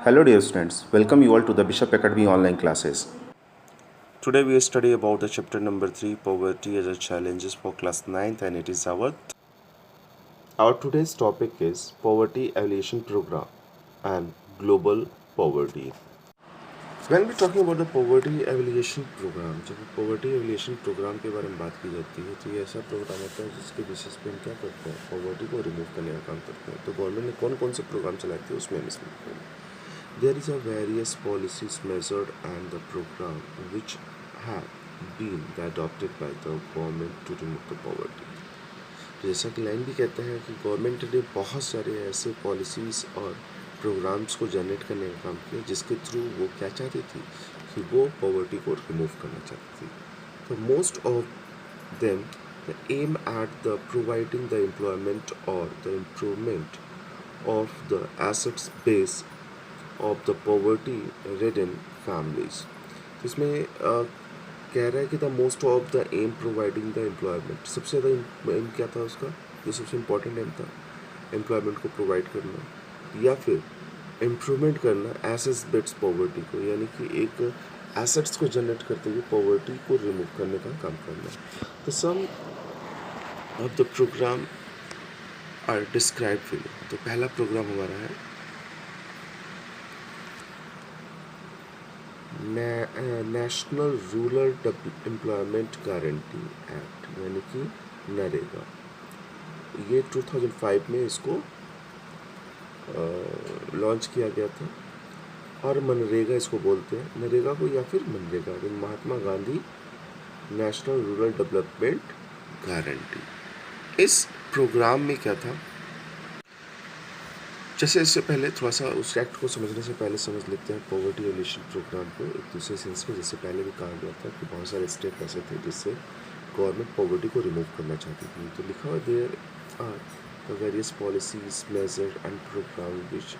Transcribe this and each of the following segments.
Hello dear students, welcome you all to the Bishop Academy online classes. Today we study about the chapter number 3, poverty as a challenges for class 9th, and it is our today's topic is poverty alleviation program and global poverty. When we talking about the poverty alleviation program, जब poverty alleviation program के बारे में बात की जाती है तो ये ऐसा प्रोग्राम होता है जिसके बेसिस पे हम क्या करते हैं, पॉवर्टी को रिमूव करने का काम करते हैं. तो गवर्नमेंट ने कौन कौन से प्रोग्राम चलाए थे उसमें हम इसमें there is a various policies measured and the program which have been adopted by the government to remove the poverty. जैसा कि लाइन भी कहता है कि गवर्नमेंट ने बहुत सारे ऐसे पॉलिसीज़ और प्रोग्राम्स को जनरेट करने का काम किया जिसके थ्रू वो क्या चाहती थी कि वो पॉवर्टी को रिमूव करना चाहती थी. तो most of them the aim at the providing the employment और the improvement of the assets base of the poverty ridden families. तो इसमें कह रहा है कि the most of the aim providing the employment, सबसे ज़्यादा एम क्या था उसका, जो सबसे इम्पोर्टेंट एम था एम्प्लॉयमेंट को प्रोवाइड करना या फिर इम्प्रूवमेंट करना एसेट्स बेस्ड पॉवर्टी को, यानी कि एक एसेट्स को जनरेट करते हुए पॉवर्टी को रिमूव करने का काम करना. तो some of the program are describe for you. तो पहला प्रोग्राम हमारा है national rural employment guarantee act, यानी कि नरेगा. ये 2005 में इसको लॉन्च किया गया था और मनरेगा इसको बोलते हैं, नरेगा को या फिर MNREGA, Mahatma Gandhi national rural development guarantee. इस प्रोग्राम में क्या था, जैसे इससे पहले थोड़ा सा उस एक्ट को समझने से पहले समझ लेते हैं पॉवर्टी एलिवेशन प्रोग्राम को एक दूसरे सेंस में. जैसे पहले भी कहा गया था कि बहुत सारे स्टेप ऐसे थे जिससे गवर्नमेंट पॉवर्टी को रिमूव करना चाहती थी. तो लिखा हुआ there are the various policies major and programme which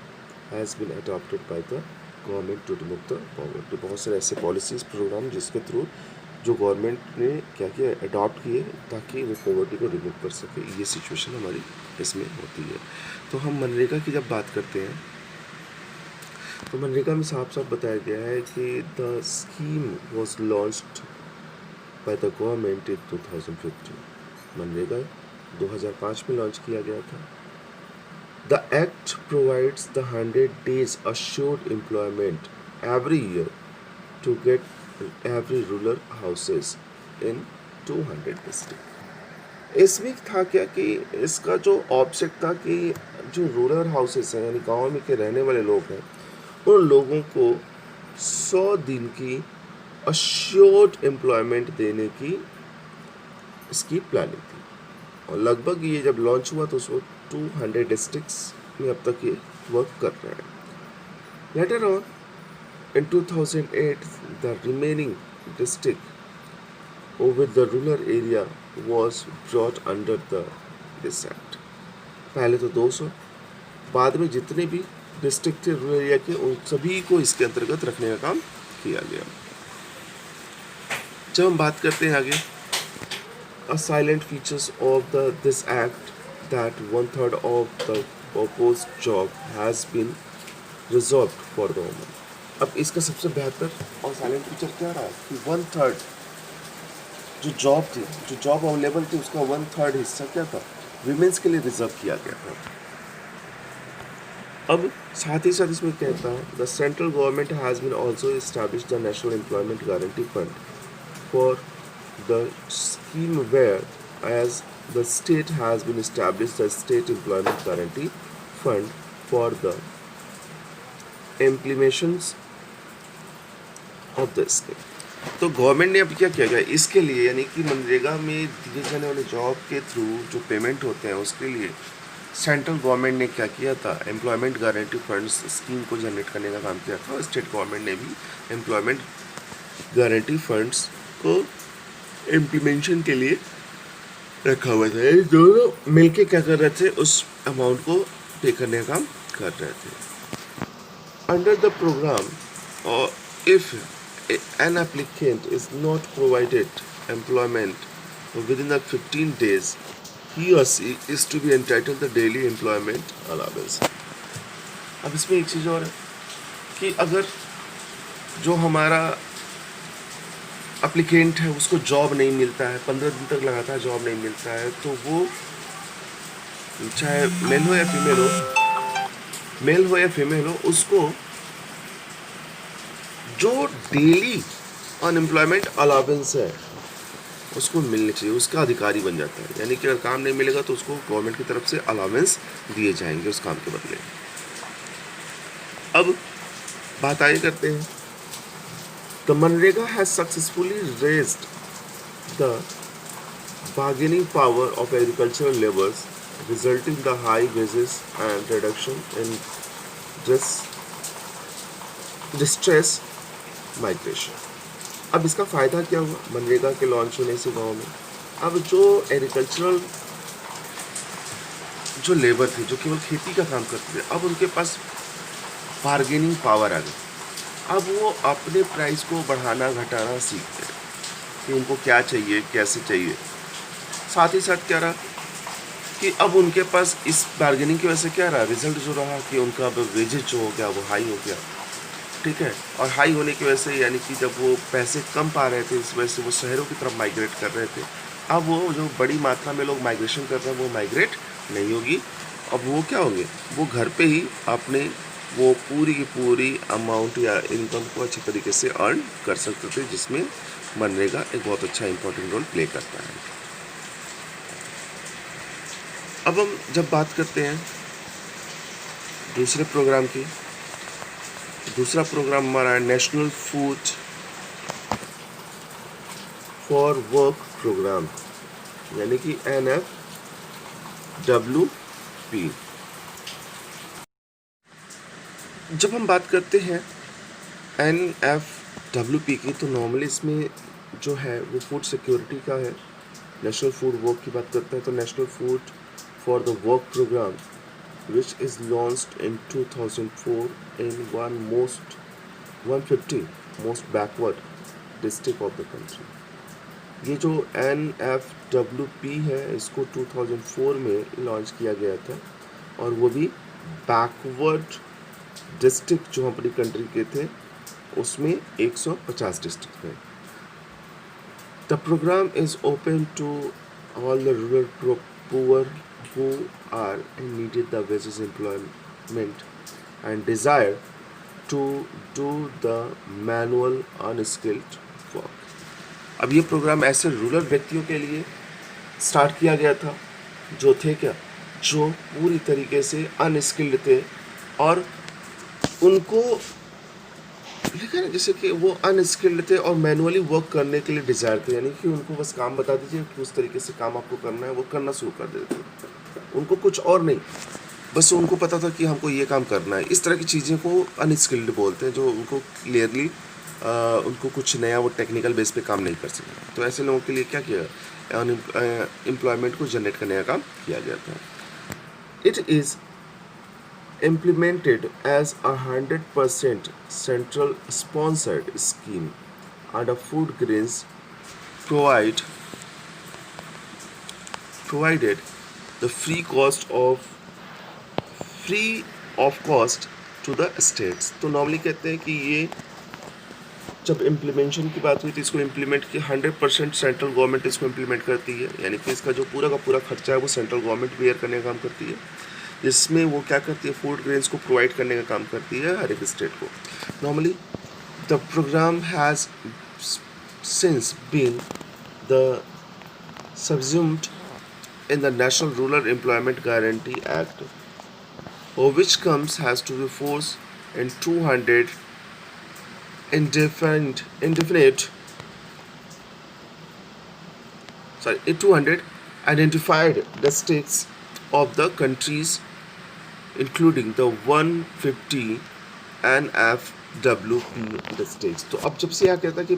has been adopted by the government to remove the poverty. बहुत सारे ऐसे पॉलिसीज प्रोग्राम जिसके थ्रू जो गवर्नमेंट ने क्या किया, अडॉप्ट किए ताकि वो पॉवर्टी को रिमूव कर सके. ये सिचुएशन हमारी इसमें होती है. तो हम मनरेगा की जब बात करते हैं तो मनरेगा में साफ साफ बताया गया है कि the scheme was launched by the government in 2015. MNREGA 2005 में लॉन्च किया गया था. The act provides the 100 days assured employment every year to get every rural houses in 200 districts. इसमें था क्या कि इसका जो ऑब्जेक्ट था कि जो रूरल हाउसेस हैं यानी गांव में के रहने वाले लोग हैं उन लोगों को 100 दिन की अश्योर्ड एम्प्लॉयमेंट देने की इसकी प्लानिंग थी. और लगभग ये जब लॉन्च हुआ तो उसको 200 डिस्ट्रिक्ट्स में अब तक ये वर्क कर रहा है. Later on in 2008 the remaining district over the rural area was brought under this act. पहले तो 200, बाद में जितने भी डिस्ट्रिक्ट थे रूरल एरिया के उन सभी को इसके अंतर्गत रखने का काम किया गया. जब हम बात करते हैं आगे a silent features of this act that 1/3 of the proposed job has been reserved for the women. अब इसका सबसे बेहतर और साइलेंट फीचर क्या रहा कि 1/3 जो जॉब अवेलेबल थी उसका 1/3 हिस्सा क्या था, विमेंस के लिए रिजर्व किया गया था. अब साथ ही साथ इसमें कहता है the central government has been also established the national employment guarantee fund for the scheme whereas the state has been established the state employment guarantee fund for the implementations of the scheme. तो government ने अब क्या किया गया इसके लिए, यानी कि मनरेगा में दिए जाने वाले जॉब के थ्रू जो पेमेंट होते हैं उसके लिए सेंट्रल गवर्नमेंट ने क्या किया था, एम्प्लॉयमेंट गारंटी फंड्स स्कीम को जनरेट करने का काम किया था. और स्टेट गवर्नमेंट ने भी एम्प्लॉयमेंट गारंटी फंड्स को इम्प्लीमेंशन के लिए रखा हुआ था. ये दोनों मिलके क्या कर रहे थे, उस अमाउंट को पे करने का काम कर रहे थे. Under the program, or if an applicant is not provided employment within the 15 days, he or she is to be entitled the daily employment allowance. अब इसमें एक चीज़ और है कि अगर जो हमारा एप्लीकेंट है उसको जॉब नहीं मिलता है, 15 दिन तक लगातार जॉब नहीं मिलता है, तो वो चाहे मेल हो या फीमेल हो, उसको जो डेली अनएम्प्लॉयमेंट अलाउंस है उसको मिलनी चाहिए, उसका अधिकारी बन जाता है। यानी कि अगर काम नहीं मिलेगा तो उसको गवर्नमेंट की तरफ से अलाउंस दिए जाएंगे उस काम के बदले। अब बात आगे करते हैं। The MNREGA has successfully raised the bargaining power of agricultural laborers, resulting in the high wages and reduction in distress migration. अब इसका फ़ायदा क्या हुआ मनरेगा के लॉन्च होने से गांव में? अब जो एग्रीकल्चरल जो लेबर थे, जो केवल खेती का काम करते थे, अब उनके पास बार्गेनिंग पावर आ गई। अब वो अपने प्राइस को बढ़ाना घटाना सीखते हैं कि उनको क्या चाहिए, कैसे चाहिए। साथ ही साथ क्या रहा कि अब उनके पास इस बार्गेनिंग की वजह से क्या रहा, रिजल्ट जो रहा कि उनका अब वेजेज जो हो गया वो हाई हो गया, ठीक है। और हाई होने की वजह से यानी कि जब वो पैसे कम पा रहे थे, इस वजह से वो शहरों की तरफ माइग्रेट कर रहे थे। अब वो जो बड़ी मात्रा में लोग माइग्रेशन कर रहे हैं वो माइग्रेट नहीं होगी। अब वो क्या होंगे, वो घर पे ही अपने वो पूरी की पूरी अमाउंट या इनकम को अच्छी तरीके से अर्न कर सकते थे, जिसमें मनरेगा एक बहुत अच्छा इंपॉर्टेंट रोल प्ले करता है। अब हम जब बात करते हैं दूसरे प्रोग्राम की, दूसरा प्रोग्राम हमारा है national food for work programme, यानी कि NFWP। जब हम बात करते हैं NFWP की, तो नॉर्मली इसमें जो है वो फूड सिक्योरिटी का है। नेशनल फूड वर्क की बात करते हैं तो national food for the work programme which is launched in 2004 in 150 most backward district of the country। ये जो NFWP है इसको 2004 में लॉन्च किया गया था, और वो भी बैकवर्ड डिस्ट्रिक्ट जो हमारी कंट्री के थे उसमें 150 डिस्ट्रिक्ट में। The programme is open to all the rural poor who are in needed the wages employment and desire to do the manual unskilled work। अब ये प्रोग्राम ऐसे रूरल व्यक्तियों के लिए स्टार्ट किया गया था जो थे क्या, जो पूरी तरीके से अनस्किल्ड थे, और उनको लिखा है जैसे कि वो अनस्किल्ड थे और मैनुअली वर्क करने के लिए डिज़ायर थे। यानी कि उनको बस काम बता दीजिए कि उस तरीके से काम आपको करना है, वो करना शुरू कर देते थे। उनको कुछ और नहीं, बस उनको पता था कि हमको ये काम करना है। इस तरह की चीज़ें को अनस्किल्ड बोलते हैं, जो उनको क्लियरली उनको कुछ नया वो टेक्निकल बेस पे काम नहीं कर सकते। तो ऐसे लोगों के लिए क्या किया, एम्प्लॉयमेंट को जनरेट करने का काम किया गया था। It is implemented as a 100% central sponsored scheme under food grains provided the free of cost to the states। तो नॉर्मली कहते हैं कि ये जब इम्प्लीमेंशन की बात हुई तो इसको इम्प्लीमेंट की 100% सेंट्रल गवर्नमेंट इसको इम्प्लीमेंट करती है। यानी कि इसका जो पूरा का पूरा खर्चा है वो सेंट्रल गवर्नमेंट बेयर करने का काम करती है, जिसमें वो क्या करती है, फूड ग्रेन्स को प्रोवाइड करने का काम करती है हर एक स्टेट को। Normally the programme has since been the subsumed in the National Rural Employment Guarantee Act, which has to be forced in 200 identified districts of the countries, including the 150 NFWP districts। तो अब जब से यहाँ कहता है कि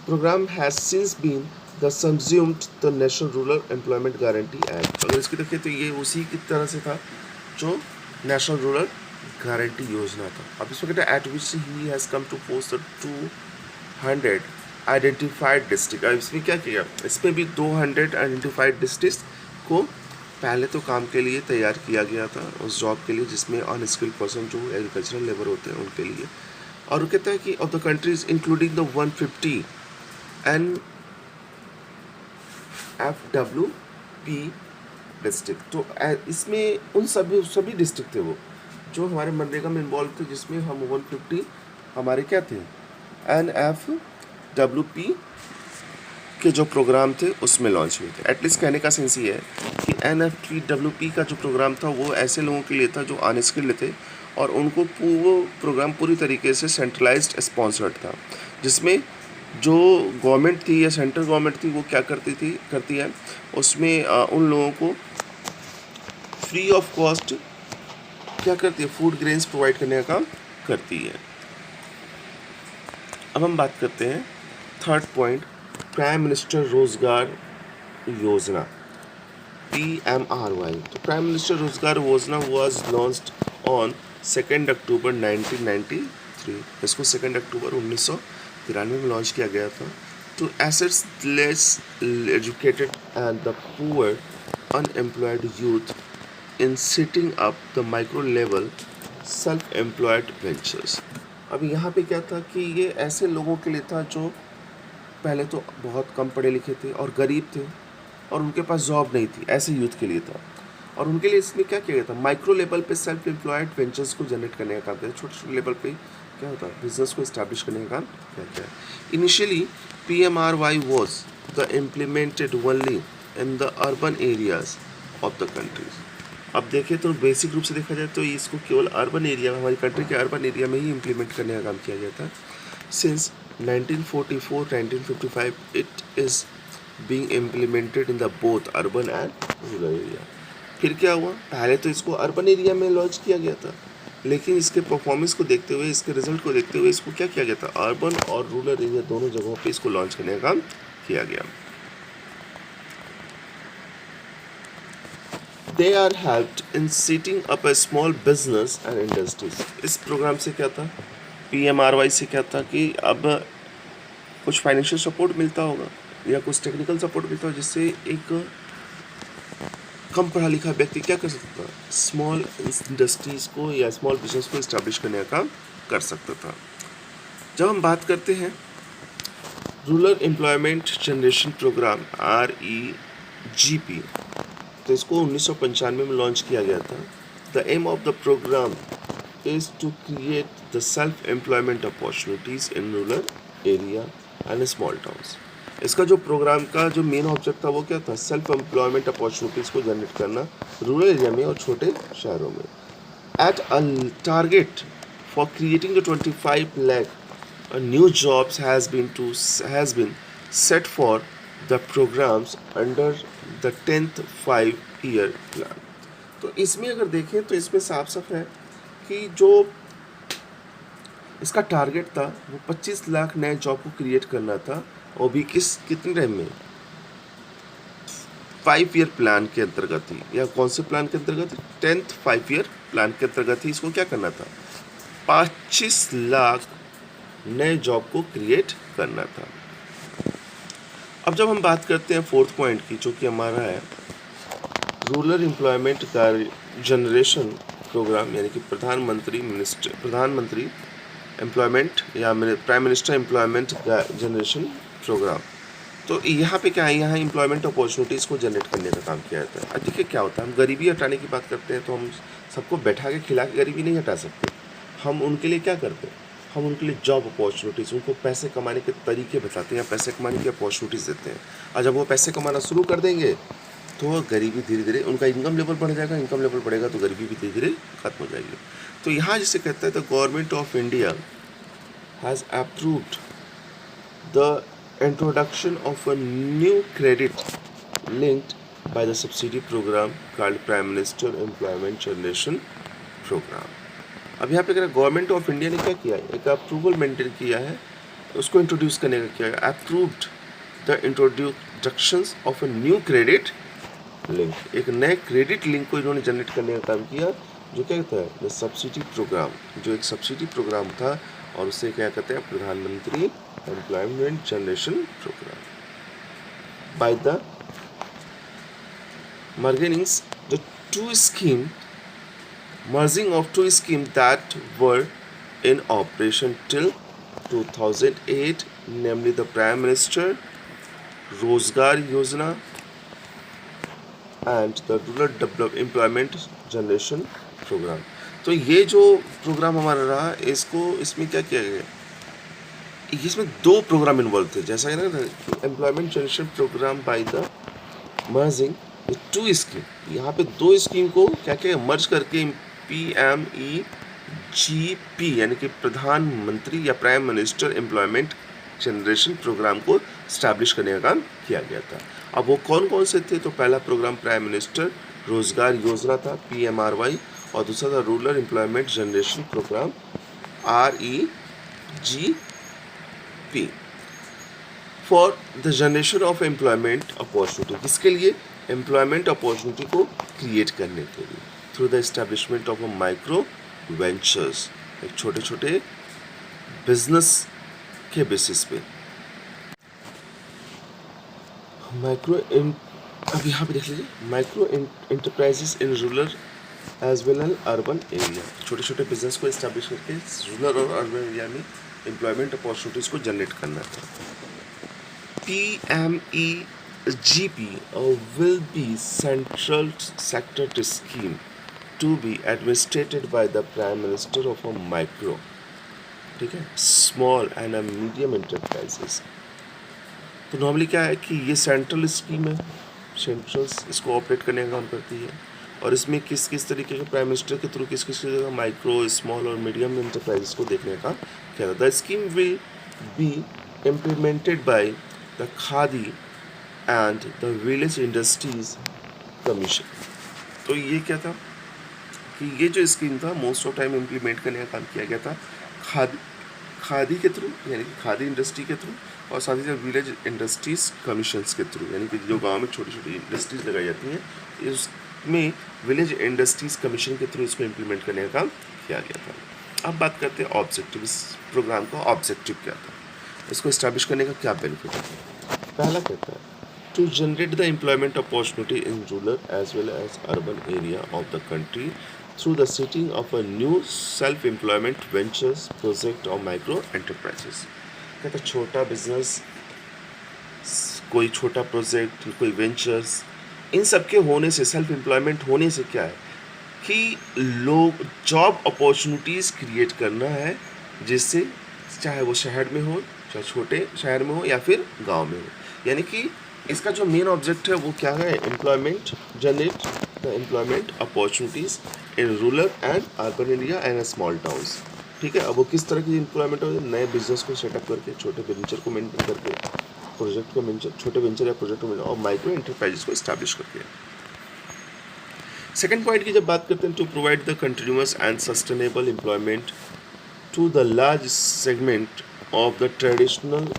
program has since been the subsumed the National Rural Employment Guarantee Act। अगर इसकी देखें तो ये उसी की तरह से था जो नेशनल रूरल गारंटी योजना था। अब इसमें कहते हैं at which he has come to post 200 identified district. अब इसमें क्या किया, इसमें भी 200 आइडेंटिफाइड डिस्ट्रिक्ट को पहले तो काम के लिए तैयार किया गया था, उस जॉब के लिए जिसमें अनस्किल्ड पर्सन जो एग्रीकल्चरल लेबर होते हैं उनके लिए। और वो कहता है कि of the countries including the 150 and FWP district, तो इसमें उन सभी डिस्ट्रिक्ट थे वो जो हमारे मनरेगा में इन्वॉल्व थे, जिसमें हम 150 हमारे क्या थे NFWP के जो प्रोग्राम थे उसमें लॉन्च हुए थे। एटलीस्ट कहने का सेंस ये है कि NFWP का जो प्रोग्राम था वो ऐसे लोगों के लिए था जो अनस्किल्ड थे, और उनको वो प्रोग्राम पूरी तरीके से सेंट्रलाइज्ड स्पॉन्सर्ड था, जिसमें जो गवर्नमेंट थी या सेंट्रल गवर्नमेंट थी वो क्या करती है उसमें उन लोगों को फ्री ऑफ कॉस्ट क्या करती है, फूड ग्रेन्स प्रोवाइड करने का काम करती है। अब हम बात करते हैं थर्ड पॉइंट, प्राइम मिनिस्टर रोजगार योजना PMRY। तो प्राइम मिनिस्टर रोजगार योजना वाज लॉन्च्ड ऑन 2 अक्टूबर 1993। इसको 2 अक्टूबर 1993 में लॉन्च किया गया था। To assets less educated and the poor unemployed youth in setting up the micro level self employed ventures. अब यहाँ पे क्या था कि ये ऐसे लोगों के लिए था जो पहले तो बहुत कम पढ़े लिखे थे और गरीब थे और उनके पास जॉब नहीं थी, ऐसे यूथ के लिए था। और उनके लिए इसमें क्या किया गया था, माइक्रो लेवल पे सेल्फ एम्प्लॉयड वेंचर्स को जनरेट करने का काम किया। छोटे छोटे लेवल पे क्या होता है, बिजनेस को इस्टेब्लिश करने का काम किया गया। Initially PMRY was the implemented only in the urban areas of the countries. अब देखें तो बेसिक रूप से देखा जाए तो इसको केवल अर्बन एरिया में, हमारी कंट्री के अर्बन एरिया में ही इम्प्लीमेंट करने का काम किया गया था। Since 1944-1955 it is being implemented in the both urban and rural area। फिर क्या हुआ, पहले तो इसको अर्बन एरिया में लॉन्च किया गया था, लेकिन इसके परफॉर्मेंस को देखते हुए, इसके रिजल्ट को देखते हुए इसको क्या किया गया था, अर्बन और रूरल एरिया दोनों जगहों पे इसको लॉन्च करने का काम किया गया। They are helped in setting up a small business and industries। इस प्रोग्राम से क्या था, PMRY से क्या था कि अब कुछ फाइनेंशियल सपोर्ट मिलता होगा या कुछ टेक्निकल सपोर्ट मिलता होगा, जिससे एक कम पढ़ा लिखा व्यक्ति क्या कर सकता था, स्मॉल इंडस्ट्रीज को या स्मॉल बिजनेस को इस्टेब्लिश करने का काम कर सकता था। जब हम बात करते हैं rural employment generation programme REGP, तो इसको 1995 में लॉन्च किया गया था। The aim of the programme is to create the self employment opportunities in rural area and small towns. इसका जो प्रोग्राम का जो मेन ऑब्जेक्ट था वो क्या था, सेल्फ एम्प्लॉयमेंट अपॉर्चुनिटीज़ को जनरेट करना रूरल एरिया में और छोटे शहरों में। At a target for creating the 25 lakh new jobs has been set for the programmes under the 10th 5-year plan. तो इसमें अगर देखें तो इसमें साफ साफ है कि जो इसका टारगेट था वो 25 लाख नए जॉब को क्रिएट करना था, और भी कितने टाइम में, 5-year प्लान के अंतर्गत थी, या कौन से प्लान के अंतर्गत, 10th 5-year प्लान के अंतर्गत ही इसको क्या करना था, 25 लाख नए जॉब को क्रिएट करना था। अब जब हम बात करते हैं फोर्थ पॉइंट की, जो कि हमारा है रूरल एम्प्लॉयमेंट जनरेशन प्रोग्राम, यानी कि प्रधानमंत्री एम्प्लॉयमेंट या prime minister employment generation programme. तो यहाँ पे क्या है, यहाँ एम्प्लॉयमेंट अपॉर्चुनिटीज़ को जनरेट करने का काम किया जाता है। अब देखिए क्या होता है, हम गरीबी हटाने की बात करते हैं तो हम सबको बैठा के खिला के गरीबी नहीं हटा सकते। हम उनके लिए क्या करते हैं, हम उनके लिए जॉब अपॉर्चुनिटीज़, उनको पैसे कमाने के तरीके बताते हैं, पैसे कमाने की अपॉर्चुनिटीज़ देते हैं। और जब वो पैसे कमाना शुरू कर देंगे तो गरीबी धीरे धीरे, उनका इनकम लेवल बढ़ जाएगा, इनकम लेवल बढ़ेगा तो गरीबी भी धीरे धीरे खत्म हो जाएगी। तो यहाँ जिसे कहता है the government of India has approved the introduction of a new credit linked by the subsidy program called Prime Minister Employment Generation Program। अब यहाँ पे अगर गवर्नमेंट ऑफ इंडिया ने क्या किया है, एक अप्रूवल मेंटेन किया है, उसको इंट्रोड्यूस करने का किया है, approved the introductions of a new credit link, एक नए क्रेडिट लिंक को इन्होंने जनरेट करने का काम किया, जो क्या कहता है द सब्सिडी प्रोग्राम, जो एक सब्सिडी प्रोग्राम था, और उसे क्या कहते हैं प्रधानमंत्री employment generation programme. By the Marginings the two scheme merging of two schemes that were in operation till 2008, namely the Prime Minister Rozgar Yojana and the Rural Employment Generation Program. तो ये जो प्रोग्राम हमारा रहा, इसमें क्या किया गया, इसमें दो प्रोग्राम इन्वॉल्व थे, जैसा है ना employment generation programme by the merging two scheme. यहाँ पे दो स्कीम को क्या क्या मर्ज करके PMEGP यानी कि प्रधानमंत्री या prime minister employment generation programme को स्टैब्लिश करने का काम किया गया था। अब वो कौन कौन से थे, तो पहला प्रोग्राम प्राइम मिनिस्टर रोजगार योजना था PMRY, और दूसरा था rural employment generation programme REGP for the generation of employment opportunity. किसके लिए, एम्प्लॉयमेंट अपॉर्चुनिटी को क्रिएट करने के लिए through the establishment of a micro ventures, एक छोटे छोटे बिजनेस के बेसिस पे अब यहाँ पे देख लीजिए micro enterprises in rural as well as urban area, छोटे छोटे बिजनेस को इस्टेब्लिश करके रूरल और अर्बन एरिया में एम्प्लॉयमेंट अपॉर्चुनिटीज को जनरेट करना था। PMEGP will be central sector scheme to be administered by the Prime Minister of a micro, ठीक है, स्मॉल एंड मीडियम एंटरप्राइजेस। तो नॉर्मली क्या है कि ये सेंट्रल स्कीम है, सेंट्रल इसको ऑपरेट करने का काम करती है, और इसमें किस किस तरीके के प्राइम मिनिस्टर के थ्रू किस किस माइक्रो स्मॉल और मीडियम एंटरप्राइजेस को देखने का क्या था। The scheme will be implemented by the khadi and the village industries commission. तो ये क्या था कि ये जो स्कीम था मोस्ट ऑफ टाइम इम्प्लीमेंट करने का काम किया गया था खादी के थ्रू, यानी कि खादी इंडस्ट्री के थ्रू, और साथ ही साथ विलेज इंडस्ट्रीज कमीशंस के थ्रू, यानी कि जो गांव में छोटी छोटी इंडस्ट्रीज लगाई जाती हैं इसमें विलेज इंडस्ट्रीज कमीशन के थ्रू इसको इम्प्लीमेंट करने का काम किया गया था। अब बात करते हैं ऑब्जेक्टिव, इस प्रोग्राम का ऑब्जेक्टिव क्या था, इसको इस्टेब्लिश करने का क्या बेनिफिट है। पहला कहता है to generate the employment opportunity in rural as well as urban area of the country through the setting of a new self-employment ventures project or micro enterprises। कहता छोटा बिजनेस, कोई छोटा प्रोजेक्ट, कोई वेंचर्स, इन सब के होने से, सेल्फ एम्प्लॉयमेंट होने से क्या है कि लोग जॉब अपॉर्चुनिटीज़ क्रिएट करना है, जिससे चाहे वो शहर में हो, चाहे छोटे शहर में हो या फिर गांव में हो। यानी कि इसका जो मेन ऑब्जेक्ट है वो क्या है, employment, generate the employment opportunities in rural and urban area and small towns. ठीक है, अब वो किस तरह की एम्प्लॉयमेंट हो, नए बिजनेस को सेटअप करके, छोटे वेंचर को मेंटेन करके, प्रोजेक्ट को मेंटेन, छोटे वेंचर या प्रोजेक्ट को मेंटेन, और माइक्रो एंटरप्राइजेस को इस्टेब्लिश करके। सेकेंड पॉइंट की जब बात करते हैं, to provide the continuous and sustainable employment to the large segment of the traditional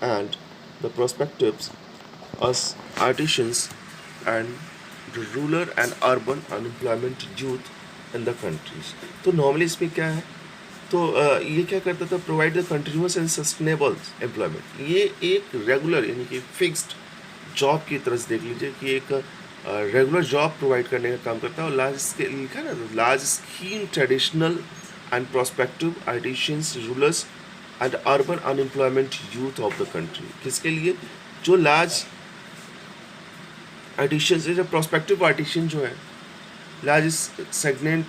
and the prospectives as artisans and the rural and urban unemployment youth in the countries। तो normally इसमें क्या है, तो ये क्या करता था, provide the continuous and sustainable employment. ये एक रेगुलर यानी कि फिक्स्ड जॉब की तरह से देख लीजिए कि एक रेगुलर जॉब प्रोवाइड करने का काम करता है। और लार्ज स्केल लिखा है ना, large scheme traditional and prospective artisans rulers and urban unemployment youth of the country. किसके लिए, जो लार्ज आर्टिशियंस, जो प्रोस्पेक्टिव आर्टिशियन जो है, लार्ज सेगमेंट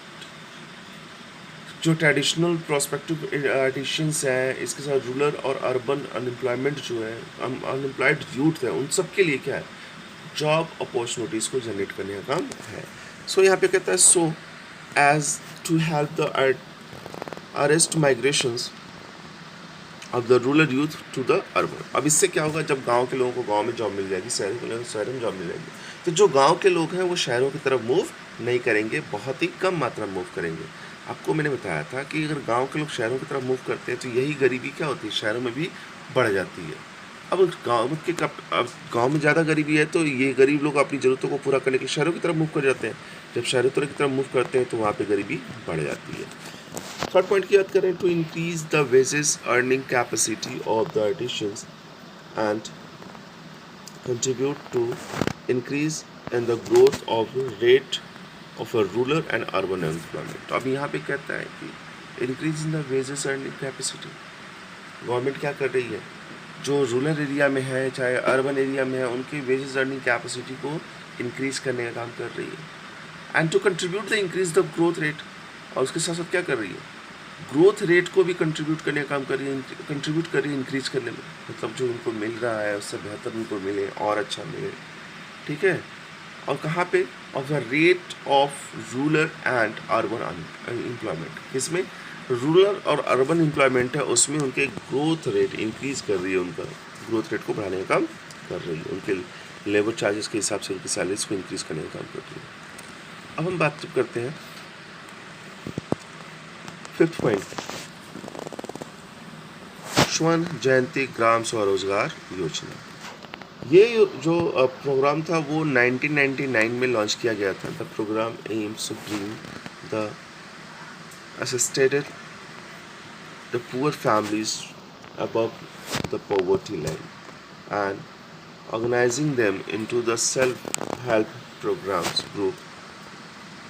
जो ट्रेडिशनल प्रोस्पेक्टिव आर्टिशियंस हैं, इसके साथ रूरल और अर्बन अनएम्प्लॉयमेंट जो है, अनएम्प्लॉयड यूथ है, उन सब के लिए क्या है, जॉब अपॉर्चुनिटीज़ को जनरेट करने का काम है। सो यहाँ पे कहता है so as to help the arrest migrations of the rural youth to the urban. अब इससे क्या होगा, जब गांव के लोगों को गांव में जॉब मिल जाएगी, शहर के लोगों को शहर में जॉब मिल जाएगी, तो जो गांव के लोग हैं वो शहरों की तरफ मूव नहीं करेंगे, बहुत ही कम मात्रा में मूव करेंगे। आपको मैंने बताया था कि अगर गांव के लोग शहरों की तरफ मूव करते हैं तो यही गरीबी क्या होती है, शहरों में भी बढ़ जाती है। अब गाँव में ज़्यादा गरीबी है तो ये गरीब लोग अपनी ज़रूरतों को पूरा करने के लिए शहरों की तरफ मूव कर जाते हैं। जब शहरों की तरफ मूव करते हैं तो वहाँ पर गरीबी बढ़ जाती है। थर्ड पॉइंट की बात करें, to increase the wages earning capacity of the artisans and contribute to increase and the growth of rate of a rural and urban employment. तो अब यहाँ पे कहता है कि increase in the wages earning capacity. Government क्या कर रही है, जो रूरल एरिया में है चाहे अर्बन एरिया में है, उनकी वेजेस अर्निंग कैपेसिटी को इंक्रीज करने का काम कर रही है and to contribute the increase the growth rate. और उसके साथ साथ क्या कर रही है, ग्रोथ रेट को भी कंट्रीब्यूट करने का काम कर रही है, कंट्रीब्यूट कर रही है इंक्रीज करने में. मतलब जो उनको मिल रहा है उससे बेहतर उनको मिले और अच्छा मिले. ठीक है. और कहाँ पे, of the rate of rural and urban employment. इसमें रूरल और अर्बन एम्प्लॉयमेंट है, उसमें उनके ग्रोथ रेट इंक्रीज कर रही है, उनका ग्रोथ रेट को बढ़ाने का काम कर रही है, उनके लेबर चार्जेस के हिसाब से उनकी सैलरीज को इंक्रीज करने का काम कर रही है. अब हम बात करते हैं फिफ्थ पॉइंट, स्वर्ण जयंती ग्राम स्वरोजगार योजना. ये जो प्रोग्राम था वो 1999 में लॉन्च किया गया था. The programme aims to bring the assisted the poor families above the poverty line and organizing them into the self-help programs group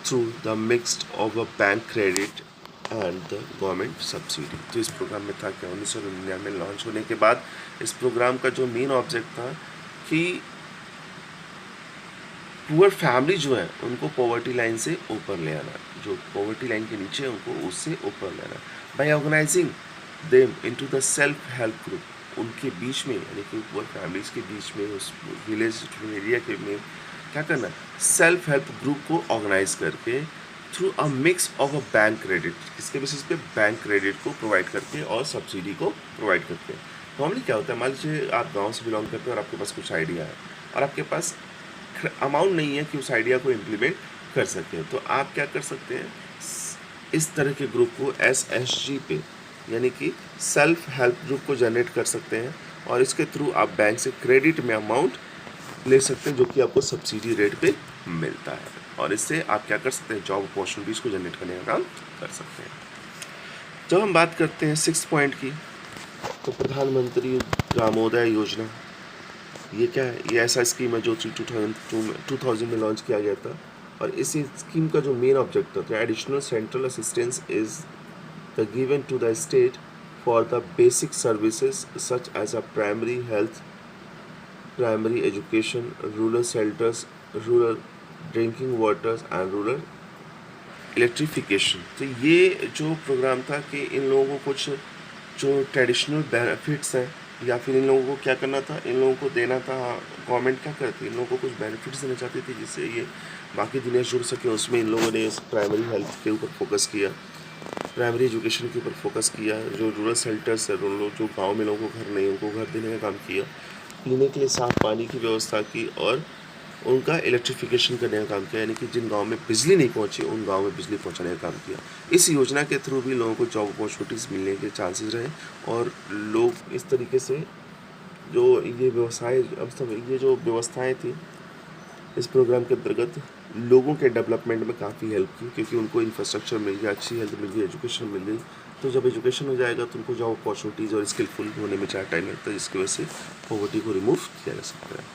through the mix of a bank credit and the government subsidy. तो इस programme में था क्या, 1999 में launch होने के बाद इस प्रोग्राम का जो मेन ऑब्जेक्ट था कि पुअर फैमिली जो है उनको पॉवर्टी लाइन से ऊपर ले आना, जो पॉवर्टी लाइन के नीचे है उनको उससे ऊपर ले आना, by organising them into the self help group. उनके बीच में यानी कि पुअर फैमिलीज के बीच में उस विलेज एरिया के में क्या करना, सेल्फ हेल्प ग्रुप को ऑर्गेनाइज करके through a mix of a bank credit. इसके बेसिस पे बैंक क्रेडिट को प्रोवाइड करके और सब्सिडी को प्रोवाइड करके. नॉर्मली क्या होता है, मान लीजिए आप गाँव से बिलोंग करते हैं और आपके पास कुछ आइडिया है और आपके पास अमाउंट नहीं है कि उस आइडिया को इम्प्लीमेंट कर सकें, तो आप क्या कर सकते हैं, इस तरह के ग्रुप को SHG पे यानी कि सेल्फ हेल्प ग्रुप को जनरेट कर सकते हैं और इसके थ्रू आप बैंक से क्रेडिट में अमाउंट ले सकते हैं जो कि आपको सब्सिडी रेट पे मिलता है. और इससे आप क्या कर सकते हैं, जॉब अपॉर्चुनिटीज़ को जनरेट करने का काम कर सकते हैं. जब हम बात करते हैं 6 पॉइंट की, तो प्रधानमंत्री ग्रामोदय योजना. ये क्या है, ये ऐसा स्कीम है जो 2000 में लॉन्च किया गया था. और इस स्कीम का जो मेन ऑब्जेक्ट था, additional central assistance is the given to the state for the basic services such as a primary health, primary education, rural shelters, rural drinking waters and rural electrification. तो ये जो programme था कि इन लोगों को कुछ जो ट्रेडिशनल बेनिफिट्स हैं या फिर इन लोगों को क्या करना था, इन लोगों को देना था. गवर्नमेंट क्या करती है, इन लोगों को कुछ बेनिफिट्स देना चाहती थी जिससे ये बाकी दुनिया जुड़ सके. उसमें इन लोगों ने प्राइमरी हेल्थ के ऊपर फोकस किया, प्राइमरी एजुकेशन के ऊपर फोकस किया, जो रूरल शेल्टर्स है, जो गाँव में लोगों को घर नहीं उनको घर देने का काम किया, पीने के लिए साफ़ पानी की व्यवस्था की और उनका इलेक्ट्रिफिकेशन करने का काम किया, यानी कि जिन गांव में बिजली नहीं पहुंची उन गांव में बिजली पहुंचाने का काम किया. इस योजना के थ्रू भी लोगों को जॉब अपॉर्चुनिटीज़ मिलने के चांसेस रहे और लोग इस तरीके से जो ये व्यवसाय ये जो व्यवस्थाएं थी इस प्रोग्राम के अंतर्गत लोगों के डेवलपमेंट में काफ़ी हेल्प की, क्योंकि उनको इंफ्रास्ट्रक्चर मिल गया, अच्छी हेल्थ मिल गई, एजुकेशन मिल गई. तो जब एजुकेशन हो जाएगा तो उनको जॉब अपॉर्चुनिटीज़ और स्किलफुल होने में ज़्यादा टाइम लगता है, जिसकी वजह से पॉवर्टी को रिमूव किया जा सकता है.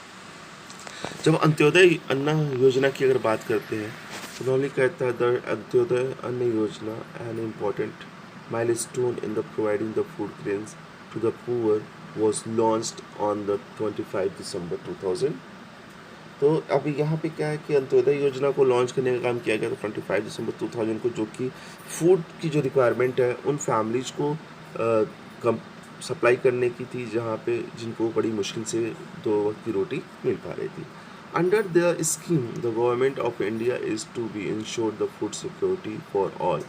जब अंत्योदय अन्न योजना की अगर बात करते हैं तो नॉर्मली कहता है the Antyodaya Anna Yojana an important milestone in the providing the food grains to the poor was launched on the 25 December 2000. तो अभी यहाँ पे क्या है कि अंत्योदय योजना को लॉन्च करने का काम किया गया था 25 दिसंबर 2000 को, जो कि फूड की जो रिक्वायरमेंट है उन फैमिलीज को कम सप्लाई करने की थी, जहाँ पे जिनको बड़ी मुश्किल से 2 वक्त की रोटी मिल पा रही थी. Under the scheme the government of India is to be ensure the food security for all.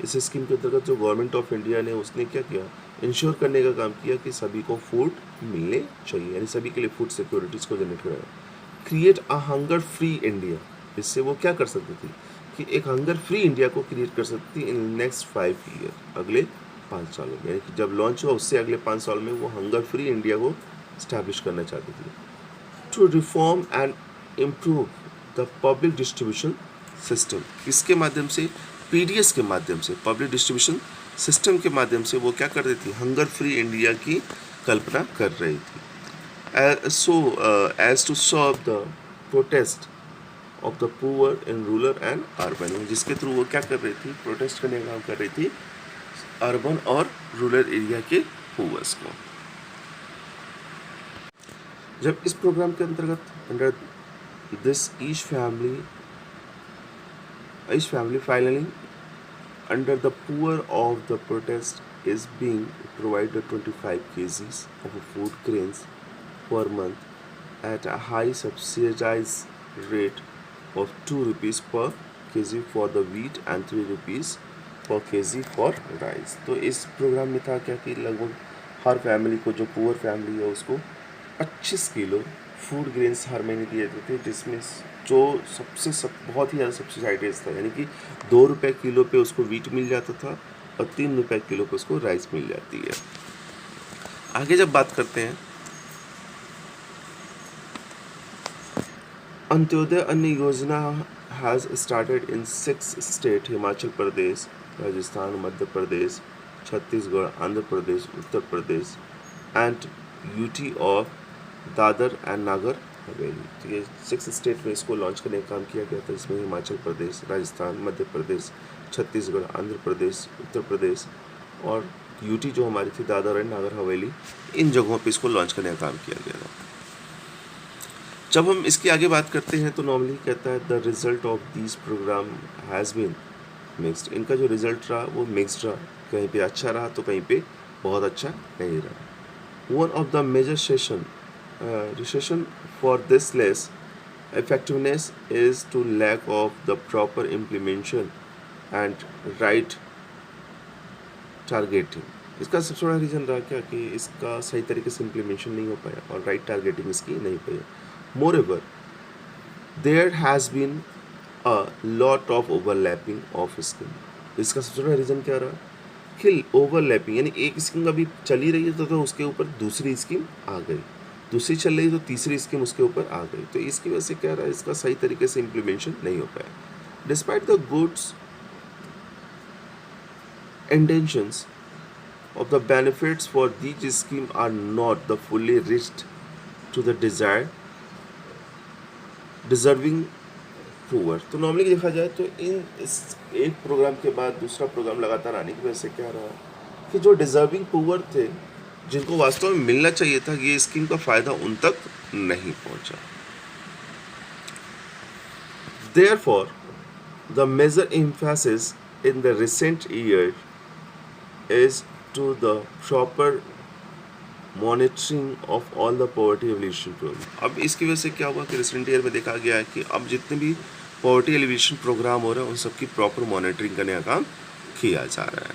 इस स्कीम के अंतर्गत जो गवर्नमेंट ऑफ इंडिया ने उसने क्या किया, इंश्योर करने का काम किया कि सभी को फूड मिलने चाहिए, यानी सभी के लिए फूड सिक्योरिटीज़ को जनरेट कराया. Create a hunger free India. इससे वो क्या कर सकती थी कि एक हंगर फ्री इंडिया को क्रिएट कर सकती थी इन नेक्स्ट 5 ईयर, अगले 5 सालों में. यानी कि जब लॉन्च हुआ उससे अगले 5 साल में वो हंगर फ्री इंडिया को स्टैब्लिश करना चाहती थी. To reform and improve the public distribution system. इसके माध्यम से PDS के माध्यम से, पब्लिक डिस्ट्रीब्यूशन सिस्टम के माध्यम से वो क्या कर रही थी, हंगर फ्री इंडिया की कल्पना कर रही थी. So as to solve the protest of the poor in rural and urban, जिसके थ्रू वो क्या कर रही थी, प्रोटेस्ट करने का काम कर रही थी अर्बन और रूरल एरिया के पुअर्स को। जब इस प्रोग्राम के अंतर्गत under this each family finally under the poor of the protest is being provided 25 kgs of food grains per month at a high subsidized rate of 2 rupees per kg for the wheat and 3 rupees per kg for rice। तो इस programme में था क्या कि लगभग हर family को, जो poor family है उसको 25 किलो फूड ग्रेन्स हर महीने दिए जाते थे, जिसमें जो बहुत ही ज़्यादा सब्सिडाइज था, यानी कि 2 रुपये किलो पे उसको वीट मिल जाता था और 3 रुपये किलो पे उसको राइस मिल जाती है। आगे जब बात करते हैं, अंत्योदय अन्न योजना has started in 6 state, Himachal Pradesh, Rajasthan, Madhya Pradesh, Chhattisgarh, Andhra Pradesh, Uttar Pradesh and UT of Dadar and Nagar Haveli. तो ये 6 स्टेट में इसको लॉन्च करने का काम किया गया था, इसमें हिमाचल प्रदेश, राजस्थान, मध्य प्रदेश, छत्तीसगढ़, आंध्र प्रदेश, उत्तर प्रदेश और यूटी जो हमारी थी दादर एंड नागर हवेली, इन जगहों पे इसको लॉन्च करने का काम किया गया था। जब हम इसकी आगे बात करते हैं तो नॉर्मली कहता है the result of this programme has been mixed, इनका जो रिजल्ट रहा वो मिक्स्ड रहा, कहीं पे अच्छा रहा तो कहीं पे बहुत अच्छा नहीं रहा। One of the major recession for this less effectiveness is to lack of the proper implementation and right targeting। इसका सबसे बड़ा रीज़न रहा क्या कि इसका सही तरीके से इम्प्लीमेंशन नहीं हो पाया और राइट टारगेटिंग इसकी नहीं हो पाई। Moreover there has been a lot of overlapping of scheme. इसका सबसे बड़ा रीज़न क्या रहा कि ओवरलैपिंग, यानी एक स्कीम अभी चली रही है तो उसके ऊपर दूसरी स्कीम आ गई, दूसरी चल रही तो तीसरी स्कीम उसके ऊपर आ गई, तो इसकी वजह से क्या रहा है, इसका सही तरीके से इम्प्लीमेंशन नहीं हो पाया। Despite the goods intentions of the benefits for these scheme are not the fully reached to the deserving poor. तो नॉर्मली देखा जाए तो इस एक प्रोग्राम के बाद दूसरा प्रोग्राम लगातार आने की वजह से क्या रहा कि जो डिजर्विंग पुअर थे, जिनको वास्तव में मिलना चाहिए था, ये स्कीम का फायदा उन तक नहीं पहुंचा। Therefore, the major emphasis in the recent year is to the proper monitoring of all the poverty alleviation program। अब इसकी वजह से क्या हुआ कि रिसेंट ईयर में देखा गया है कि अब जितने भी पॉवर्टी एलिवेशन प्रोग्राम हो रहे हैं उन सबकी प्रॉपर मॉनिटरिंग करने का काम किया जा रहा है।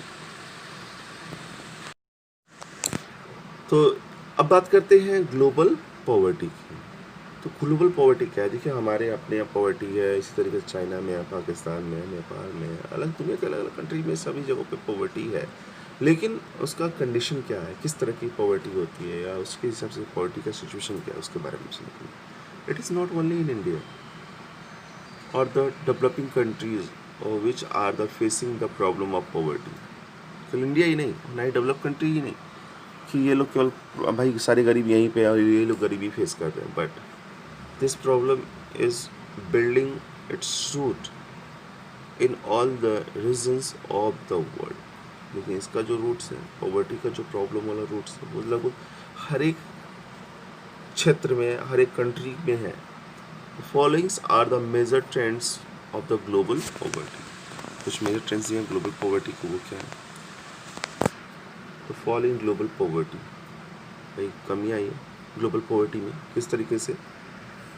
तो अब बात करते हैं ग्लोबल पॉवर्टी की। तो ग्लोबल पॉवर्टी क्या है, देखिए हमारे अपने यहाँ पॉवर्टी है, इसी तरीके से चाइना में है, पाकिस्तान में, नेपाल में, अलग दुनिया के अलग अलग कंट्री में सभी जगहों पे पॉवर्टी है, लेकिन उसका कंडीशन क्या है, किस तरह की पॉवर्टी होती है या उसके हिसाब से पॉवर्टी का सिचुएशन क्या है, उसके बारे में समझिए। It is not only in India और the developing countries which are the facing the problem of poverty. केवल इंडिया ही नहीं, ना ही डेवलप कंट्री ही नहीं कि ये लोग केवल भाई सारे गरीब यहीं पे और ये लोग गरीबी फेस कर रहे हैं, but this problem is building its root in all the regions of the world. लेकिन इसका जो रूट्स है, पॉवर्टी का जो प्रॉब्लम वाला रूट्स है, वो लगभग हर एक क्षेत्र में, हर एक कंट्री में है। Followings are the major trends of the global poverty. कुछ मेजर ट्रेंड्स हैं ग्लोबल पॉवर्टी को, वो क्या है? तो फॉलोइंग ग्लोबल पॉवर्टी, भाई कमी आई है ग्लोबल पॉवर्टी में, किस तरीके से?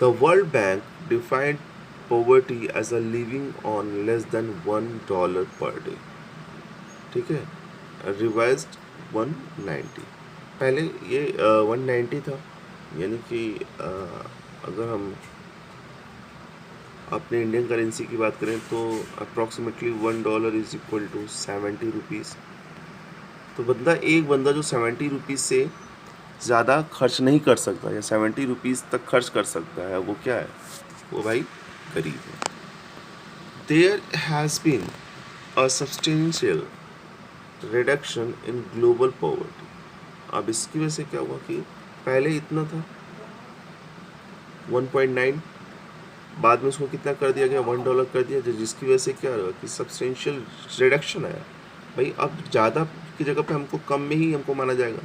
The world bank defined poverty as a living on less than $1 per day, ठीक है, रिवाइज्ड 190। पहले ये 190 था, यानी कि अगर हम अपने इंडियन करेंसी की बात करें तो approximately $1 is equal to 70 rupees. तो एक बंदा जो 70 रुपीज़ से ज़्यादा खर्च नहीं कर सकता या 70 रुपीज़ तक खर्च कर सकता है, वो क्या है? वो भाई गरीब है। There has been a substantial reduction in global poverty. अब इसकी वजह से क्या हुआ कि पहले इतना था 1.9, बाद में उसको कितना कर दिया गया, $1 कर दिया, जिसकी वजह से क्या हुआ कि सब्सटेंशियल रिडक्शन आया। भाई अब ज़्यादा की जगह पे हमको कम में ही हमको माना जाएगा।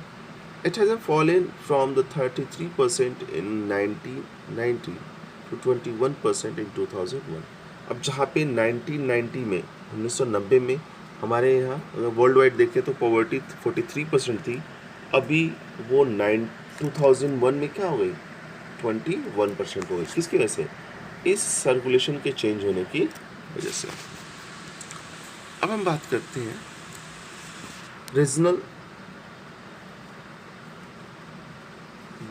It has fallen from the 33% in 1990 to 21% in 2001। अब जहाँ पे 1990 में 1990 में हमारे यहाँ अगर वर्ल्ड वाइड देखें तो पॉवर्टी 43% थी, अभी वो 2001 में क्या हो गई, 21% हो गई। किसकी वजह से, इस सर्कुलेशन के चेंज होने की वजह से। अब हम बात करते हैं रीजनल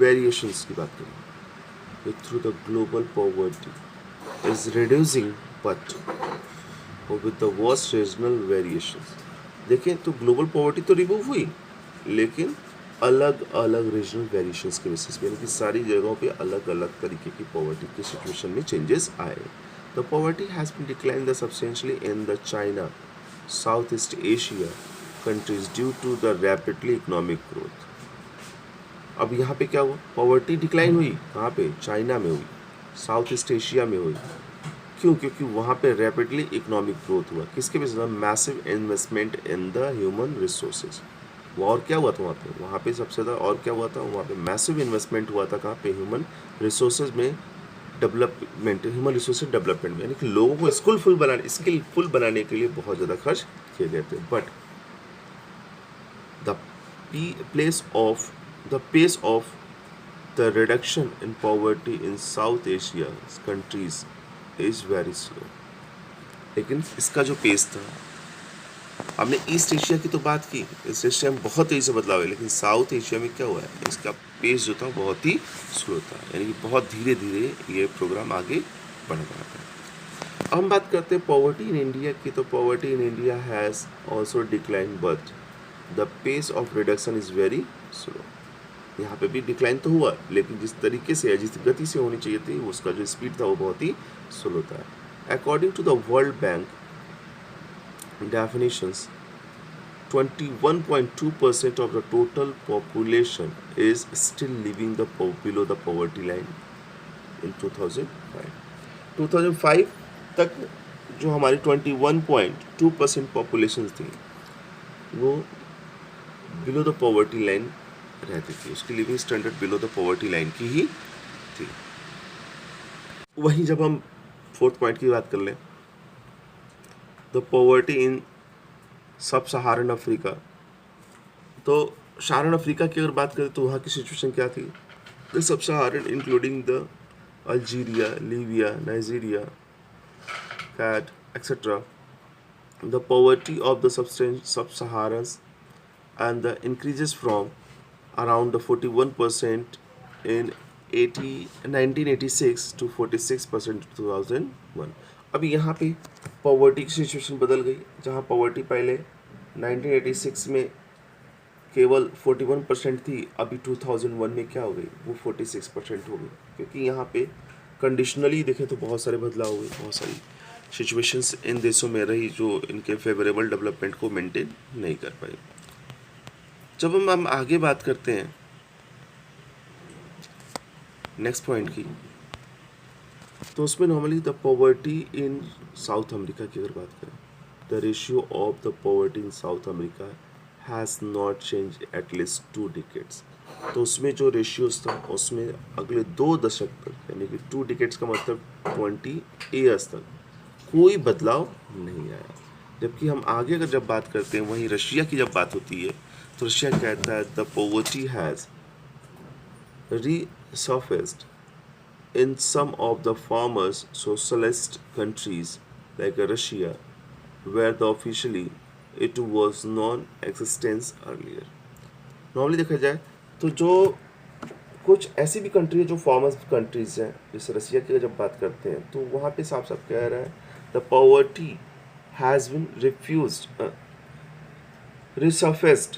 वेरिएशंस की बात करें। Through the global poverty is reducing but with the worst regional variations. देखें तो ग्लोबल पॉवर्टी तो रिमूव हुई, लेकिन अलग अलग रीजनल वेरिएशंस के बेसिस पे, यानी कि सारी जगहों पे अलग अलग तरीके की पॉवर्टी की सिचुएशन में चेंजेस आए। The poverty has been decline substantially in the China, South East Asia countries due to the rapidly economic growth. अब यहाँ पे क्या हुआ, पॉवर्टी डिक्लाइन हुई, कहाँ पे, चाइना में हुई, साउथ ईस्ट एशिया में हुई। क्यों, क्योंकि वहाँ पे रैपिडली इकोनॉमिक ग्रोथ हुआ। किसके बेसिस पे, massive investment in the human resources. वो और क्या हुआ था वहाँ पे सबसे ज़्यादा, और क्या हुआ था वहाँ पे, मैसिव इन्वेस्टमेंट हुआ था। कहाँ पे, ह्यूमन रिसोर्सेज में डेवलपमेंट, ह्यूमन रिसोर्सेज डेवलपमेंट में, यानी कि लोगों को स्किलफुल बनाने के लिए बहुत ज़्यादा खर्च किए गए थे। But the pace of the reduction in poverty in South Asia countries is very slow। लेकिन इसका जो पेस था, हमने ईस्ट एशिया की तो बात की, ईस्ट एशिया में बहुत तेज़ी से बदलाव है, लेकिन साउथ एशिया में क्या हुआ है, इसका पेस जो था बहुत ही स्लो था, यानी कि बहुत धीरे धीरे ये प्रोग्राम आगे बढ़ रहा था। अब हम बात करते हैं पॉवर्टी इन इंडिया की। तो poverty in India has also decline but the pace of reduction is very slow. यहाँ पे भी डिक्लाइन तो हुआ, लेकिन जिस तरीके से, जिस गति से होनी चाहिए थी, उसका जो स्पीड था वो बहुत ही स्लो था। According to the world bank definitions, 21.2% of the total population is still living below the poverty line in 2005। 2005 तक जो हमारी 21.2% पॉपुलेशन थी वो बिलो द पॉवर्टी लाइन रहती थी, उसकी living standard below the poverty line की ही थी। वहीं जब हम फोर्थ पॉइंट की बात कर लें, द पॉवर्टी इन सब सहारन अफ्रीका। तो सहारन अफ्रीका की अगर बात करें तो वहाँ की सिचुएशन क्या थी, the sub Saharan including the Algeria, Libya, Nigeria, Chad etcetera. The poverty of the sub Saharans and the increases from around the 41% in 1986 to 46% 2001। अभी यहाँ पे पॉवर्टी की सिचुएशन बदल गई, जहाँ पॉवर्टी पहले 1986 में केवल 41% थी, अभी 2001 में क्या हो गई, वो 46% हो गई। क्योंकि यहाँ पे कंडीशनली देखें तो बहुत सारे बदलाव हुए, बहुत सारी सिचुएशंस इन देशों में रही जो इनके फेवरेबल डेवलपमेंट को मेंटेन नहीं कर पाई। जब हम आगे बात करते हैं नेक्स्ट पॉइंट की, तो उसमें normally the poverty in south America की अगर बात करें, the ratio of the poverty in south America has not change at least 2 decades. तो उसमें जो रेशियोज था उसमें अगले 2 दशक तक, यानी कि 2 डिकेड्स का मतलब 20 ईयर्स तक कोई बदलाव नहीं आया। जबकि हम आगे अगर जब बात करते हैं, वहीं रशिया की जब बात होती है तो रशिया कहता है the poverty has resurfaced in some of the former socialist countries like Russia, where the officially it was non-existence earlier। Normally देखा जाए तो जो कुछ ऐसी भी कंट्री है जो फॉर्मर कंट्रीज हैं, जैसे रसिया की जब बात करते हैं तो वहाँ पे साफ साफ कह रहा है द पॉवर्टी हैज़ बिन रिसर्फेस्ड,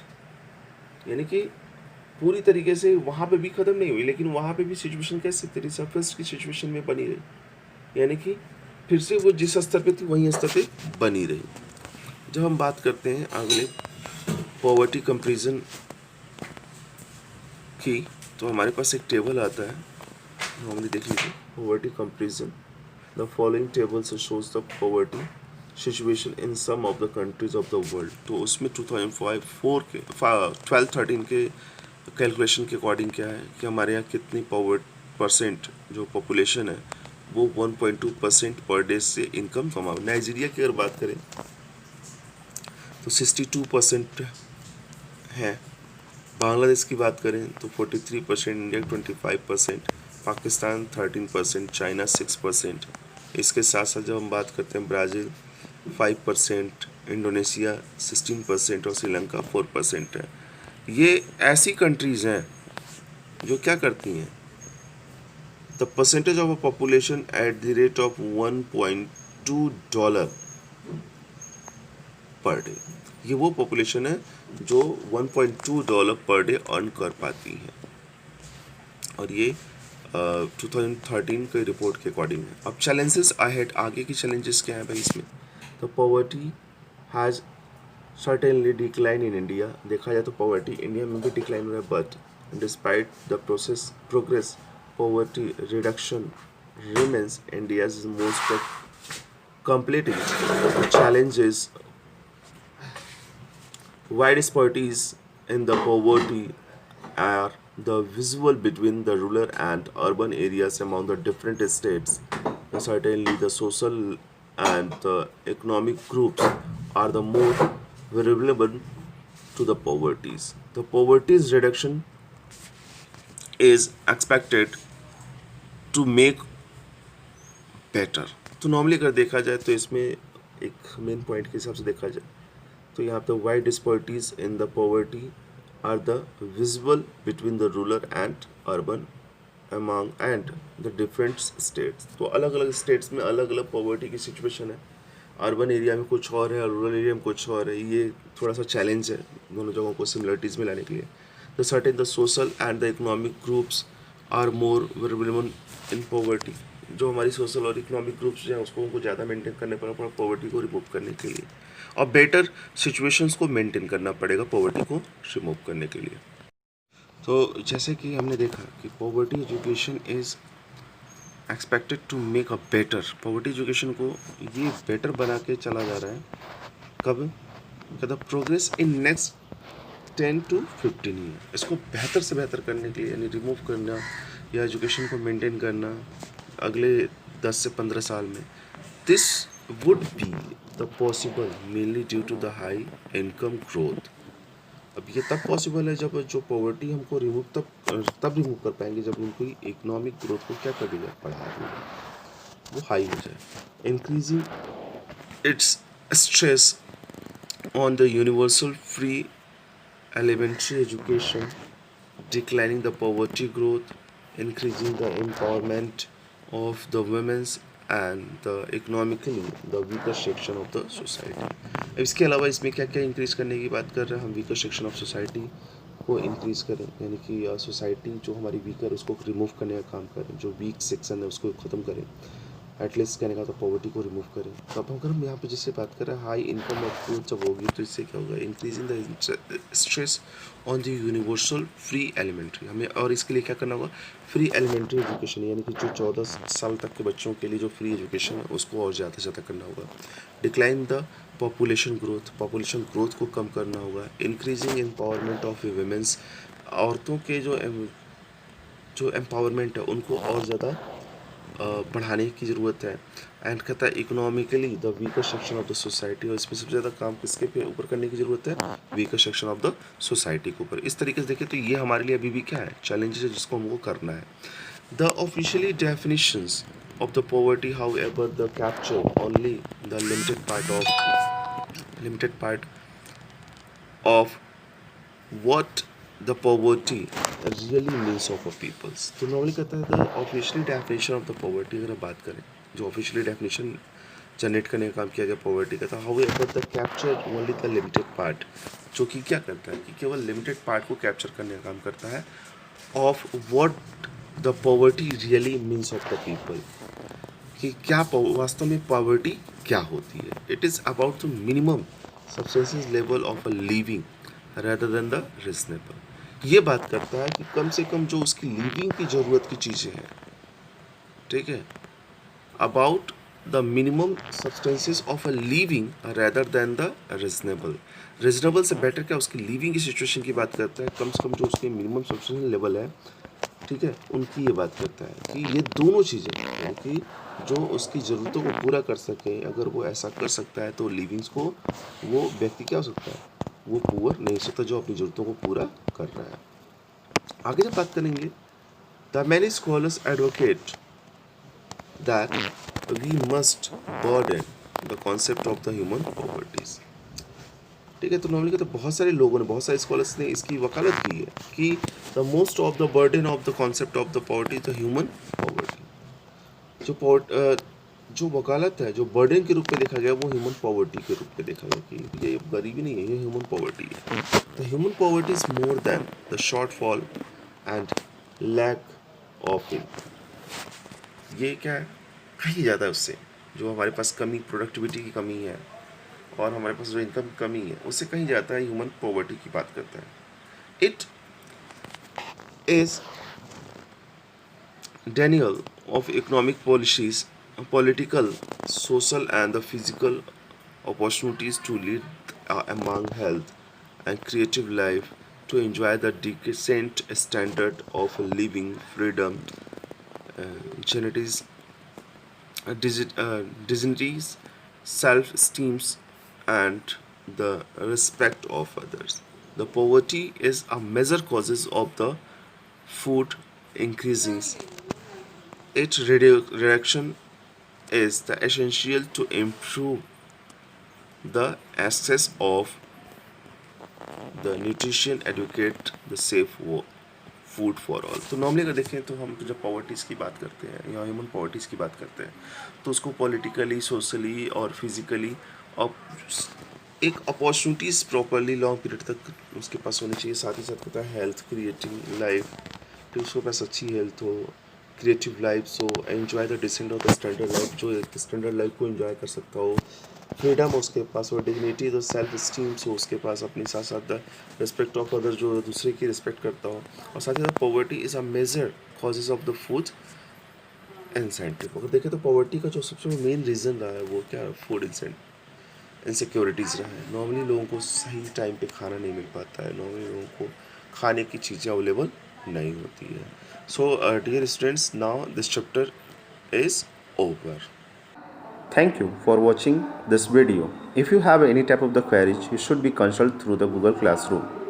यानी कि पूरी तरीके से वहाँ पे भी ख़त्म नहीं हुई, लेकिन वहाँ पे भी सिचुएशन कैसे थी, रिसर्फेस्ड की सिचुएशन में बनी रही, यानी कि फिर से वो जिस स्तर पे थी वहीं स्तर पे बनी रही। जब हम बात करते हैं अगले पॉवर्टी कंपैरिजन की, तो हमारे पास एक टेबल आता है, नॉर्मली देख लीजिए, poverty comparison the following tables shows the poverty situation in some of the countries of the world. तो उसमें 2005-4 के 12-13 के कैलकुलेशन के अकॉर्डिंग क्या है कि हमारे यहाँ कितनी परसेंट जो पॉपुलेशन है वो 1.2% पर डे से इनकम कमा। नाइजीरिया की अगर बात करें तो 62% है। बांग्लादेश की बात करें तो 43%, इंडिया 25%, पाकिस्तान 13%, चाइना 6%। इसके साथ साथ जब हम बात करते हैं ब्राज़ील 5%, इंडोनेशिया 16% और श्रीलंका 4% है। ये ऐसी कंट्रीज़ हैं जो क्या करती हैं, the percentage of a population at the rate of $1.2 per day. ये वो पॉपुलेशन है जो $1.2 पर डे अर्न कर पाती है, और ये 2013 के रिपोर्ट के अकॉर्डिंग है। अब चैलेंजेस अहेड, आगे की चैलेंजेस क्या है भाई इसमें। तो poverty has certainly decline in India. देखा जाए तो पॉवर्टी इंडिया में भी डिक्लाइन हुआ है, but despite the progress poverty reduction remains India's most completing challenges. Wide disparities in the poverty are the visual between the rural and urban areas among the different states. Certainly, the social and the economic groups are the more vulnerable to the poverties. The poverty's reduction is expected to make better. तो normally अगर देखा जाए तो इसमें एक main point के हिसाब से देखा जाए तो यहाँ पे wide disparities in the poverty are the visible between the rural and urban among and the different states. तो अलग अलग स्टेट्स में अलग अलग पॉवर्टी की सिचुएशन है। अर्बन एरिया में कुछ और है और रूरल एरिया में कुछ और है। ये थोड़ा सा चैलेंज है दोनों जगहों को सिमिलरिटीज़ में लाने के लिए। The certain the social and the economic groups are more variable in poverty. जो हमारी सोशल और इकोनॉमिक ग्रुप्स हैं उसको उनको ज़्यादा मेंटेन करने पड़ेगा पॉवर्टी को रिमूव करने के लिए, और बेटर सिचुएशंस को मेंटेन करना पड़ेगा पॉवर्टी को रिमूव करने के लिए। तो जैसे कि हमने देखा कि poverty education is expected to make a better. Poverty education को ये बेटर बना के चला जा रहा है। कब? The progress in next 10 to 15 year. इसको बेहतर से बेहतर करने के लिए यानी रिमूव करना या एजुकेशन को मेंटेन करना अगले 10 से 15 साल में, this would be the possible mainly due to the high income growth. अब ये तब पॉसिबल है जब जो पॉवर्टी हमको रिमूव तब रिमूव कर पाएंगे जब उनको इकोनॉमिक ग्रोथ को क्या कर देगा, बढ़ा देगा, वो हाई हो जाए। Increasing its stress on the universal free elementary education, declining the poverty growth, increasing the empowerment of the women and the economically the weaker section of the society। अब इसके अलावा इसमें क्या क्या इंक्रीज़ करने की बात कर रहे हैं हम, वीकर सेक्शन ऑफ सोसाइटी को इंक्रीज़ करें, यानी कि सोसाइटी जो हमारी वीकर है उसको रिमूव करने का काम करें, जो वीक सेक्शन है उसको ख़त्म करें। एटलीस्ट कहने का तो पॉवर्टी को रिमूव करें। तो अब अगर हम यहाँ पे जैसे बात कर रहे हैं हाई इनकम और ग्रोथ जब होगी तो इससे क्या होगा, increasing the stress on the universal free elementary. हमें और इसके लिए क्या करना होगा, फ्री एलिमेंट्री एजुकेशन, यानी कि जो 14 साल तक के बच्चों के लिए जो फ्री एजुकेशन है उसको और ज़्यादा से ज़्यादा करना होगा। डिक्लाइन द पॉपुलेशन ग्रोथ को कम करना होगा। इंक्रीजिंग एम्पावरमेंट ऑफ वीमेंस, औरतों के जो एम्पावरमेंट है उनको और ज़्यादा बढ़ाने की ज़रूरत है। एंड कहता है economically the weaker section of the society, और इसमें सबसे ज़्यादा काम किसके पे ऊपर करने की ज़रूरत है, weaker section of the society के ऊपर। इस तरीके से देखें तो ये हमारे लिए अभी भी क्या है, चैलेंजेस है जिसको हमको करना है। The officially definitions of the poverty how ever the capture only the limited part of what the poverty really means of a peoples। तो नॉर्मली कहता है the officially definition of the poverty, अगर हम बात करें जो ऑफिशियली डेफिनेशन जनरेट करने का काम किया गया पॉवर्टी का, था how ever the capture only the limited part, जो कि क्या करता है कि केवल लिमिटेड पार्ट को कैप्चर करने का काम करता है, of what the poverty really means of the people, कि क्या वास्तव में पॉवर्टी क्या होती है। It is about the minimum substances level of a living rather than the reasonable। ये बात करता है कि कम से कम जो उसकी लिविंग की ज़रूरत की चीज़ें हैं, ठीक है, about the minimum substances of a living rather than the reasonable. Reasonable से बेटर क्या उसकी लिविंग की सिचुएशन की बात करता है, कम से कम जो उसके मिनिमम सब्सटेंस लेवल है, ठीक है, उनकी ये बात करता है कि ये दोनों चीज़ें यानी कि जो उसकी ज़रूरतों को पूरा कर सके, अगर वो ऐसा कर सकता है तो लिविंग्स को वो व्यक्ति क्या हो सकता है, वो पुअर नहीं हो सकता जो अपनी ज़रूरतों को पूरा कर रहा है। आगे जब बात करेंगे, the many scholars advocate that we must burden the concept of the human poverties। ठीक है, तो नॉर्मली कहते बहुत सारे लोगों ने, बहुत सारे स्कॉलर्स ने इसकी वकालत की है कि the most of the burden of the concept of the poverty the human poverty. जो वकालत है, जो बर्डन के रूप में देखा गया वो ह्यूमन पॉवर्टी के रूप में देखा गया कि ये गरीबी नहीं है, ये ह्यूमन पॉवर्टी है। The human poverty is more than the shortfall and lack of income. ये क्या है, कहीं ज़्यादा है उससे, जो हमारे पास कमी, प्रोडक्टिविटी की कमी है और हमारे पास जो इनकम की कमी है, उससे कहीं जाता है ह्यूमन पॉवर्टी की बात करता है। It is Daniel of economic policies, political, social and the physical opportunities to lead among health and creative life, to enjoy the decent standard of living, freedom, genetics, dignities, self-esteem, and the respect of others. The poverty is a major causes of the food increasing. Its reduction is the essential to improve the access of the nutrition, educate the safe food for all. तो normally अगर देखें तो हम जब पॉवर्टीज़ की बात करते हैं या ह्यूमन पॉवर्टीज़ की बात करते हैं तो उसको पॉलिटिकली, सोशली और फिजिकली और एक अपॉर्चुनिटीज़ प्रॉपरली लॉन्ग पीरियड तक उसके पास होनी चाहिए। साथ ही साथ होता है हेल्थ, क्रिएटिंग लाइफ, कि उसके पास अच्छी हेल्थ हो, क्रिएटिव लाइफ हो, enjoy the descent of the standard life, जो एक स्टैंडर्ड लाइफ को एंजॉय कर सकता हो, फ्रीडम उसके पास हो, डिग्निटी, तो सेल्फ स्टीम हो उसके पास अपनी, साथ साथ द रिस्पेक्ट ऑफ अदर, जो दूसरे की रिस्पेक्ट करता हो, और साथ ही साथ poverty is a major causes of the food incentive. अगर देखें तो पॉवर्टी का जो सबसे मेन रीज़न रहा है वो क्या है, फूड इनसिक्योरिटीज़ रहा है। नॉर्मली लोगों को सही टाइम पे खाना नहीं मिल पाता है, नॉर्मली लोगों को खाने की चीज़ें अवेलेबल नहीं होती है। So dear students, now this chapter is over. Thank you for watching this video. If you have any type of the queries, you should be consulted through the Google Classroom.